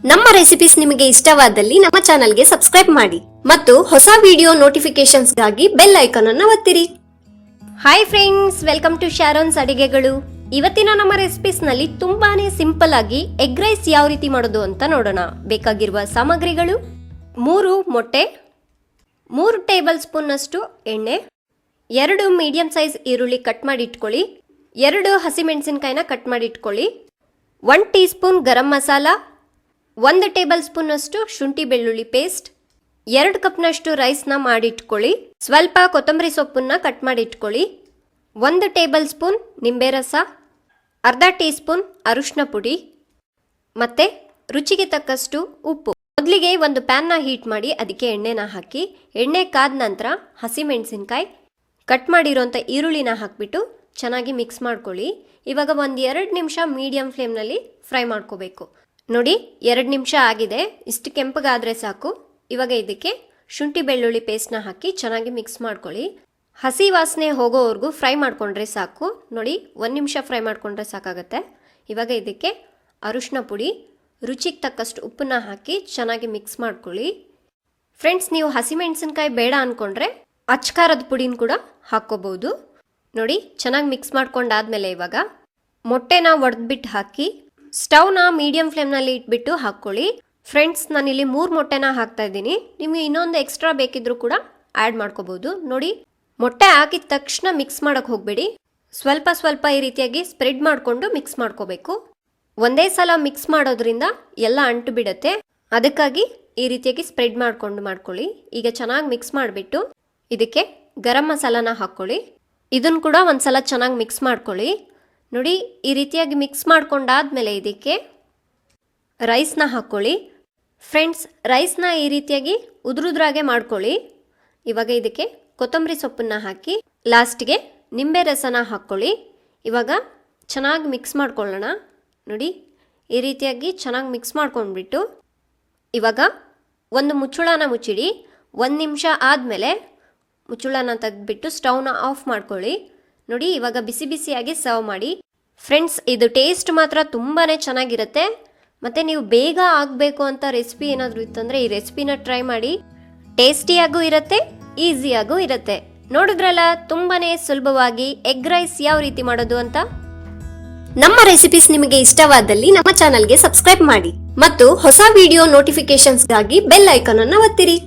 ನಮ್ಮ ರೆಸಿಪೀಸ್ ನಿಮಗೆ ಇಷ್ಟವಾದಲ್ಲಿ ನಮ್ಮ ಚಾನೆಲ್ಗೆ ಸಬ್ಸ್ಕ್ರೈಬ್ ಮಾಡಿ ಮತ್ತು ಹೊಸ ವಿಡಿಯೋ ನೋಟಿಫಿಕೇಶನ್ಸ್ ಗಾಗಿ ಬೆಲ್ ಐಕಾನ್ ಅನ್ನು ಒತ್ತಿರಿ. Hi friends, welcome to Sharon's ಅಡಿಗೆಗಳು. ಇವತ್ತಿನ ನಮ್ಮ ರೆಸಿಪೀಸ್ ನಲ್ಲಿ ತುಂಬಾನೇ ಸಿಂಪಲ್ ಆಗಿ ಎಗ್ ರೈಸ್ ಯಾವ ರೀತಿ ಮಾಡೋದು ಅಂತ ನೋಡೋಣ. ಬೇಕಾಗಿರುವ ಸಾಮಗ್ರಿಗಳು: 3 ಮೊಟ್ಟೆ, 3 ಟೇಬಲ್ ಸ್ಪೂನ್ ಅಷ್ಟು ಎಣ್ಣೆ, 2 ಮೀಡಿಯಂ ಸೈಜ್ ಈರುಳ್ಳಿ ಕಟ್ ಮಾಡಿ ಇಟ್ಕೊಳ್ಳಿ, 2 ಹಸಿಮೆಣಸಿನಕಾಯಿನ ಕಟ್ ಮಾಡಿ ಇಟ್ಕೊಳ್ಳಿ, 1 tea spoon garam masala, 1 table spoon ಅಷ್ಟು ಶುಂಠಿ ಬೆಳ್ಳುಳ್ಳಿ ಪೇಸ್ಟ್, 2 ಕಪ್ನಷ್ಟು ರೈಸ್ನ ಮಾಡಿಟ್ಕೊಳ್ಳಿ, ಸ್ವಲ್ಪ ಕೊತ್ತಂಬರಿ ಸೊಪ್ಪನ್ನ ಕಟ್ ಮಾಡಿ ಇಟ್ಕೊಳ್ಳಿ, 1 ಟೇಬಲ್ ಸ್ಪೂನ್ ನಿಂಬೆ ರಸ, ಅರ್ಧ ಟೀ ಸ್ಪೂನ್ ಅರಿಶಿನ ಪುಡಿ, ಮತ್ತೆ ರುಚಿಗೆ ತಕ್ಕಷ್ಟು ಉಪ್ಪು. ಮೊದಲಿಗೆ ಒಂದು ಪ್ಯಾನ್ನ ಹೀಟ್ ಮಾಡಿ ಅದಕ್ಕೆ ಎಣ್ಣೆನ ಹಾಕಿ, ಎಣ್ಣೆ ಕಾದ ನಂತರ ಹಸಿಮೆಣಸಿನಕಾಯಿ ಕಟ್ ಮಾಡಿರೋಂಥ ಈರುಳ್ಳಿನ ಹಾಕಿಬಿಟ್ಟು ಚೆನ್ನಾಗಿ ಮಿಕ್ಸ್ ಮಾಡ್ಕೊಳ್ಳಿ. ಇವಾಗ 1-2 ನಿಮಿಷ ಮೀಡಿಯಂ ಫ್ಲೇಮ್ನಲ್ಲಿ ಫ್ರೈ ಮಾಡ್ಕೋಬೇಕು. ನೋಡಿ, 2 ನಿಮಿಷ ಆಗಿದೆ. ಇಷ್ಟು ಕೆಂಪಗಾದರೆ ಸಾಕು. ಇವಾಗ ಇದಕ್ಕೆ ಶುಂಠಿ ಬೆಳ್ಳುಳ್ಳಿ ಪೇಸ್ಟ್ನ ಹಾಕಿ ಚೆನ್ನಾಗಿ ಮಿಕ್ಸ್ ಮಾಡ್ಕೊಳ್ಳಿ. ಹಸಿ ವಾಸನೆ ಹೋಗೋವರೆಗೂ ಫ್ರೈ ಮಾಡ್ಕೊಂಡ್ರೆ ಸಾಕು. ನೋಡಿ, 1 ನಿಮಿಷ ಫ್ರೈ ಮಾಡ್ಕೊಂಡ್ರೆ ಸಾಕಾಗತ್ತೆ. ಇವಾಗ ಇದಕ್ಕೆ ಅರಿಶಿನ ಪುಡಿ, ರುಚಿಗೆ ತಕ್ಕಷ್ಟು ಉಪ್ಪನ್ನ ಹಾಕಿ ಚೆನ್ನಾಗಿ ಮಿಕ್ಸ್ ಮಾಡ್ಕೊಳ್ಳಿ. ಫ್ರೆಂಡ್ಸ್, ನೀವು ಹಸಿಮೆಣಸಿನಕಾಯಿ ಬೇಡ ಅಂದ್ಕೊಂಡ್ರೆ ಅಚ್ಕಾರದ ಪುಡಿನ ಕೂಡ ಹಾಕ್ಕೋಬಹುದು. ನೋಡಿ, ಚೆನ್ನಾಗಿ ಮಿಕ್ಸ್ ಮಾಡ್ಕೊಂಡಾದ್ಮೇಲೆ ಇವಾಗ ಮೊಟ್ಟೆನ ಒಡೆದ್ಬಿಟ್ಟು ಹಾಕಿ ಸ್ಟವ್ನ ಮೀಡಿಯಂ ಫ್ಲೇಮ್ನಲ್ಲಿ ಇಟ್ಬಿಟ್ಟು ಹಾಕ್ಕೊಳ್ಳಿ. ಫ್ರೆಂಡ್ಸ್, ನಾನಿಲ್ಲಿ 3 ಮೊಟ್ಟೆನ ಹಾಕ್ತಾ ಇದ್ದೀನಿ. ನಿಮಗೆ ಇನ್ನೊಂದು ಎಕ್ಸ್ಟ್ರಾ ಬೇಕಿದ್ರೂ ಕೂಡ ಆ್ಯಡ್ ಮಾಡ್ಕೋಬಹುದು. ನೋಡಿ, ಮೊಟ್ಟೆ ಹಾಕಿದ ತಕ್ಷಣ ಮಿಕ್ಸ್ ಮಾಡೋಕ್ಕೆ ಹೋಗಬೇಡಿ. ಸ್ವಲ್ಪ ಸ್ವಲ್ಪ ಈ ರೀತಿಯಾಗಿ ಸ್ಪ್ರೆಡ್ ಮಾಡಿಕೊಂಡು ಮಿಕ್ಸ್ ಮಾಡ್ಕೋಬೇಕು. ಒಂದೇ ಸಲ ಮಿಕ್ಸ್ ಮಾಡೋದ್ರಿಂದ ಎಲ್ಲ ಅಂಟು ಬಿಡುತ್ತೆ. ಅದಕ್ಕಾಗಿ ಈ ರೀತಿಯಾಗಿ ಸ್ಪ್ರೆಡ್ ಮಾಡ್ಕೊಳ್ಳಿ. ಈಗ ಚೆನ್ನಾಗಿ ಮಿಕ್ಸ್ ಮಾಡಿಬಿಟ್ಟು ಇದಕ್ಕೆ ಗರಂ ಮಸಾಲಾನ ಹಾಕ್ಕೊಳ್ಳಿ. ಇದನ್ನು ಕೂಡ ಒಂದ್ಸಲ ಚೆನ್ನಾಗಿ ಮಿಕ್ಸ್ ಮಾಡ್ಕೊಳ್ಳಿ. ನೋಡಿ, ಈ ರೀತಿಯಾಗಿ ಮಿಕ್ಸ್ ಮಾಡ್ಕೊಂಡಾದ್ಮೇಲೆ ಇದಕ್ಕೆ ರೈಸ್ನ ಹಾಕ್ಕೊಳ್ಳಿ. ಫ್ರೆಂಡ್ಸ್, ರೈಸ್ನ ಈ ರೀತಿಯಾಗಿ ಉದುರುದ್ರಾಗೆ ಮಾಡ್ಕೊಳ್ಳಿ. ಇವಾಗ ಇದಕ್ಕೆ ಕೊತ್ತಂಬರಿ ಸೊಪ್ಪನ್ನ ಹಾಕಿ ಲಾಸ್ಟ್ಗೆ ನಿಂಬೆ ರಸನ ಹಾಕ್ಕೊಳ್ಳಿ. ಇವಾಗ ಚೆನ್ನಾಗಿ ಮಿಕ್ಸ್ ಮಾಡ್ಕೊಳ್ಳೋಣ. ನೋಡಿ, ಈ ರೀತಿಯಾಗಿ ಚೆನ್ನಾಗಿ ಮಿಕ್ಸ್ ಮಾಡ್ಕೊಂಡ್ಬಿಟ್ಟು ಇವಾಗ ಒಂದು ಮುಚ್ಚಳನ ಮುಚ್ಚಿಡಿ. 1 ನಿಮಿಷ ಆದಮೇಲೆ ಮುಚ್ಚಳನ ತೆಗೆದ್ಬಿಟ್ಟು ಸ್ಟವ್ನ ಆಫ್ ಮಾಡ್ಕೊಳ್ಳಿ. ನೋಡಿ, ಇವಾಗ ಬಿಸಿ ಬಿಸಿಯಾಗಿ ಸರ್ವ್ ಮಾಡಿ. ಫ್ರೆಂಡ್ಸ್, ಇದು ಟೇಸ್ಟ್ ಮಾತ್ರ ತುಂಬಾ ಚೆನ್ನಾಗಿರುತ್ತೆ. ಮತ್ತು ನೀವು ಬೇಗ ಆಗಬೇಕು ಅಂತ ರೆಸಿಪಿ ಏನಾದರೂ ಇತ್ತಂದರೆ ಈ ರೆಸಿಪಿನ ಟ್ರೈ ಮಾಡಿ. ಟೇಸ್ಟಿಯಾಗೂ ಇರುತ್ತೆ, ಈಸಿಯಾಗೂ ಇರುತ್ತೆ. ನೋಡಿದ್ರಲ್ಲ, ತುಂಬಾ ಸುಲಭವಾಗಿ ಎಗ್ ರೈಸ್ ಯಾವ ರೀತಿ ಮಾಡೋದು ಅಂತ. ನಮ್ಮ ರೆಸಿಪೀಸ್ ನಿಮಗೆ ಇಷ್ಟವಾದಲ್ಲಿ ನಮ್ಮ ಚಾನಲ್ಗೆ ಸಬ್ಸ್ಕ್ರೈಬ್ ಮಾಡಿ ಮತ್ತು ಹೊಸ ವಿಡಿಯೋ ನೋಟಿಫಿಕೇಶನ್ಸ್ಗಾಗಿ ಬೆಲ್ ಐಕಾನ್ ಅನ್ನು ಒತ್ತಿರಿ.